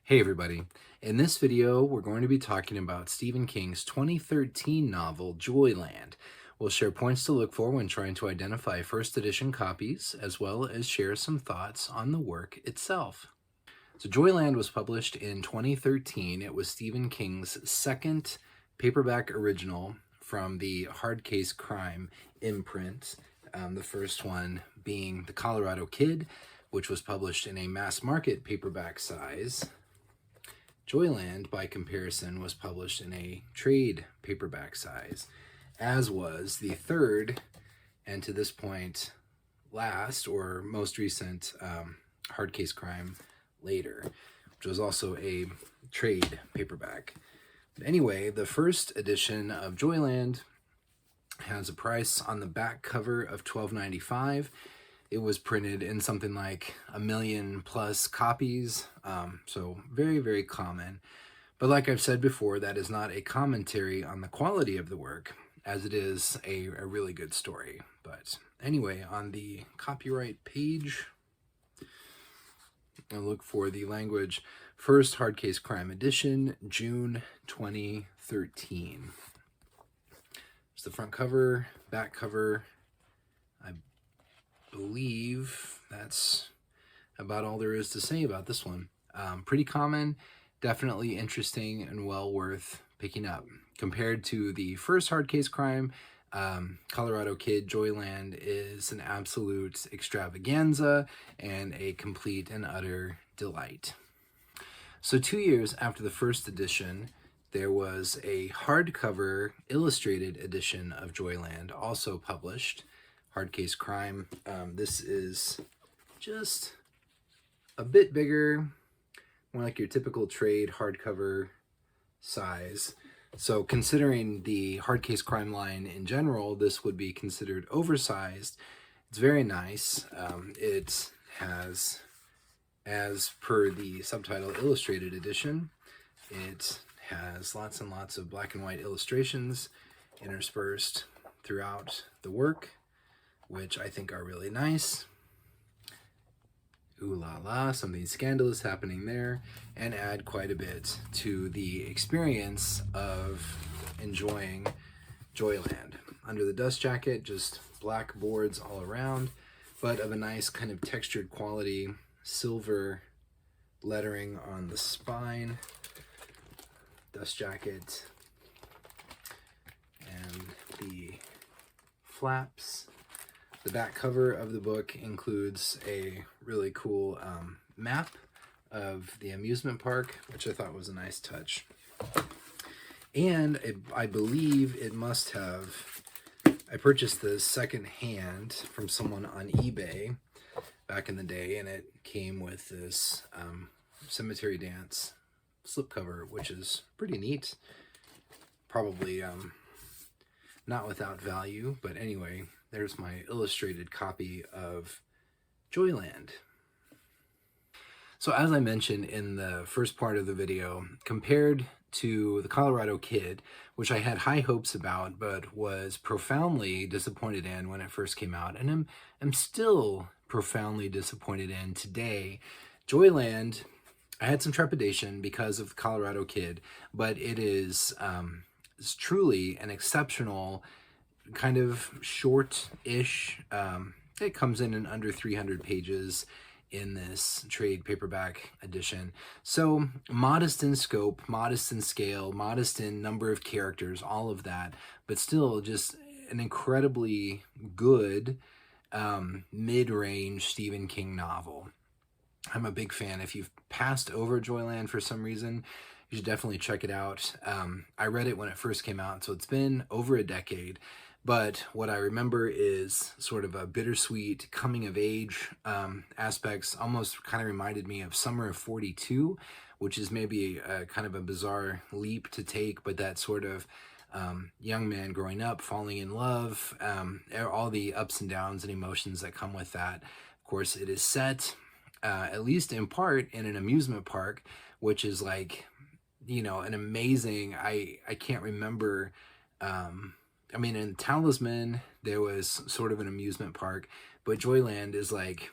Hey everybody, in this video we're going to be talking about Stephen King's 2013 novel Joyland. We'll share points to look for when trying to identify first edition copies, as well as share some thoughts on the work itself. So Joyland was published in 2013. It was Stephen King's second paperback original from the Hardcase Crime imprint, the first one being The Colorado Kid, which was published in a mass market paperback size. Joyland, by comparison, was published in a trade paperback size, as was the third, and to this point, last or most recent Hardcase Crime Later, which was also a trade paperback. But anyway, the first edition of Joyland has a price on the back cover of $12.95. It was printed in something like 1 million plus copies, so very, very common. But like I've said before, that is not a commentary on the quality of the work, as it is a really good story. But anyway, on the copyright page, I'll look for the language First Hardcase Crime Edition, June 2013. It's the front cover, back cover. I believe that's about all there is to say about this one. Pretty common, definitely interesting, and well worth picking up. Compared to the first Hardcase Crime, Colorado Kid, Joyland is an absolute extravaganza and a complete and utter delight. So 2 years after the first edition, there was a hardcover illustrated edition of Joyland, also published, Hardcase Crime. This is just a bit bigger, more like your typical trade hardcover size. So considering the Hardcase Crime line in general, this would be considered oversized. It's very nice. It has, as per the subtitle, illustrated edition. It has lots and lots of black and white illustrations interspersed throughout the work, which I think are really nice. Ooh la la, something scandalous happening there, and add quite a bit to the experience of enjoying Joyland. Under the dust jacket, just black boards all around, but of a nice kind of textured quality, silver lettering on the spine, dust jacket, and the flaps. The back cover of the book includes a really cool map of the amusement park, which I thought was a nice touch. And I believe it must have, I purchased this secondhand from someone on eBay back in the day, and it came with this Cemetery Dance slipcover, which is pretty neat. Probably not without value, but anyway, there's my illustrated copy of Joyland. So as I mentioned in the first part of the video, compared to The Colorado Kid, which I had high hopes about, but was profoundly disappointed in when it first came out, and I'm still profoundly disappointed in today, Joyland, I had some trepidation because of The Colorado Kid, but it is truly an exceptional, kind of short-ish. It comes in under 300 pages in this trade paperback edition. So modest in scope, modest in scale, modest in number of characters, all of that, but still just an incredibly good mid-range Stephen King novel. I'm a big fan. If you've passed over Joyland for some reason, you should definitely check it out. I read it when it first came out, so it's been over a decade. But what I remember is sort of a bittersweet coming-of-age aspects. Almost kind of reminded me of Summer of 42, which is maybe a kind of a bizarre leap to take, but that sort of young man growing up, falling in love, all the ups and downs and emotions that come with that. Of course, it is set, at least in part, in an amusement park, which is like, you know, an amazing, I can't remember, I mean, in Talisman, there was sort of an amusement park, but Joyland is like,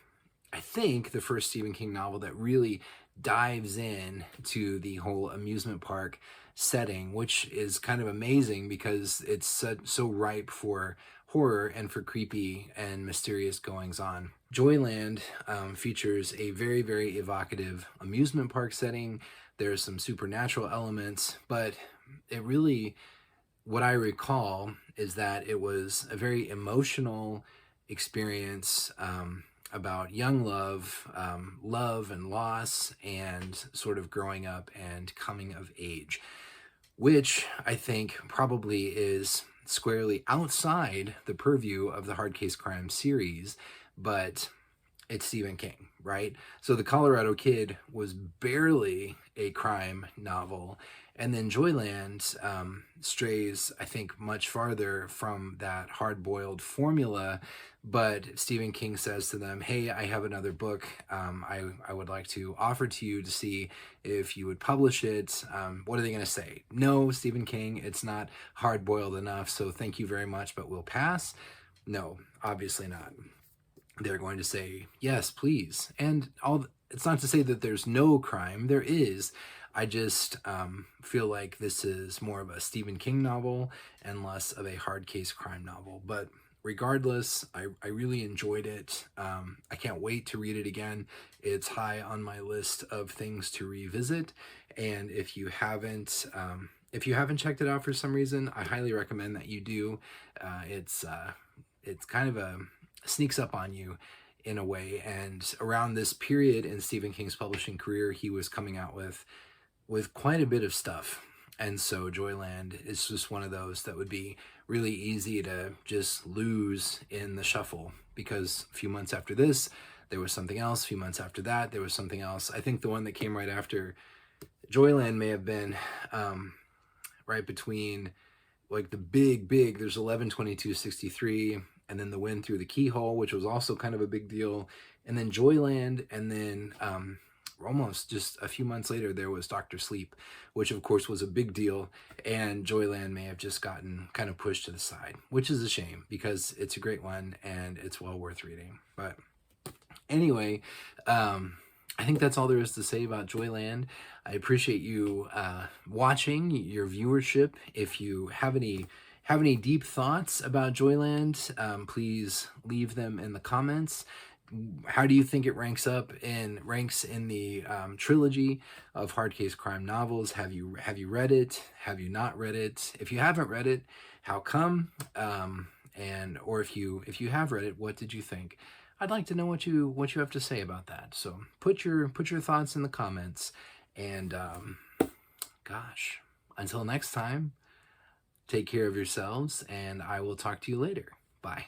I think, the first Stephen King novel that really dives in to the whole amusement park setting, which is kind of amazing because it's so ripe for horror and for creepy and mysterious goings on. Joyland features a very, very evocative amusement park setting. There's some supernatural elements, but it really, what I recall is that it was a very emotional experience about young love, love and loss, and sort of growing up and coming of age, which I think probably is squarely outside the purview of the Hard Case Crime series, but it's Stephen King, right? So The Colorado Kid was barely a crime novel. And then Joyland strays, I think, much farther from that hard-boiled formula. But Stephen King says to them, hey, I have another book I would like to offer to you to see if you would publish it. What are they going to say? No, Stephen King, it's not hard-boiled enough, so thank you very much, but we'll pass. No, obviously not. They're going to say, yes, please. And it's not to say that there's no crime. There is. I just feel like this is more of a Stephen King novel and less of a hard case crime novel. But regardless, I really enjoyed it. I can't wait to read it again. It's high on my list of things to revisit. And if you haven't checked it out for some reason, I highly recommend that you do. It's kind of sneaks up on you in a way. And around this period in Stephen King's publishing career, he was coming out with quite a bit of stuff. And so Joyland is just one of those that would be really easy to just lose in the shuffle, because a few months after this, there was something else. A few months after that, there was something else. I think the one that came right after Joyland may have been right between like the big, there's 11/22/63, and then The Wind Through the Keyhole, which was also kind of a big deal, and then Joyland, and then almost just a few months later, there was Dr. Sleep, which of course was a big deal, and Joyland may have just gotten kind of pushed to the side, which is a shame because it's a great one and it's well worth reading. But anyway, I think that's all there is to say about Joyland. I appreciate you watching, your viewership. If you have any deep thoughts about Joyland, please leave them in the comments. How do you think it ranks in the trilogy of hard case crime novels? Have you read it? Have you not read it? If you haven't read it, how come? Or if you have read it, what did you think? I'd like to know what you have to say about that. So put your thoughts in the comments. And gosh, until next time, take care of yourselves, and I will talk to you later. Bye.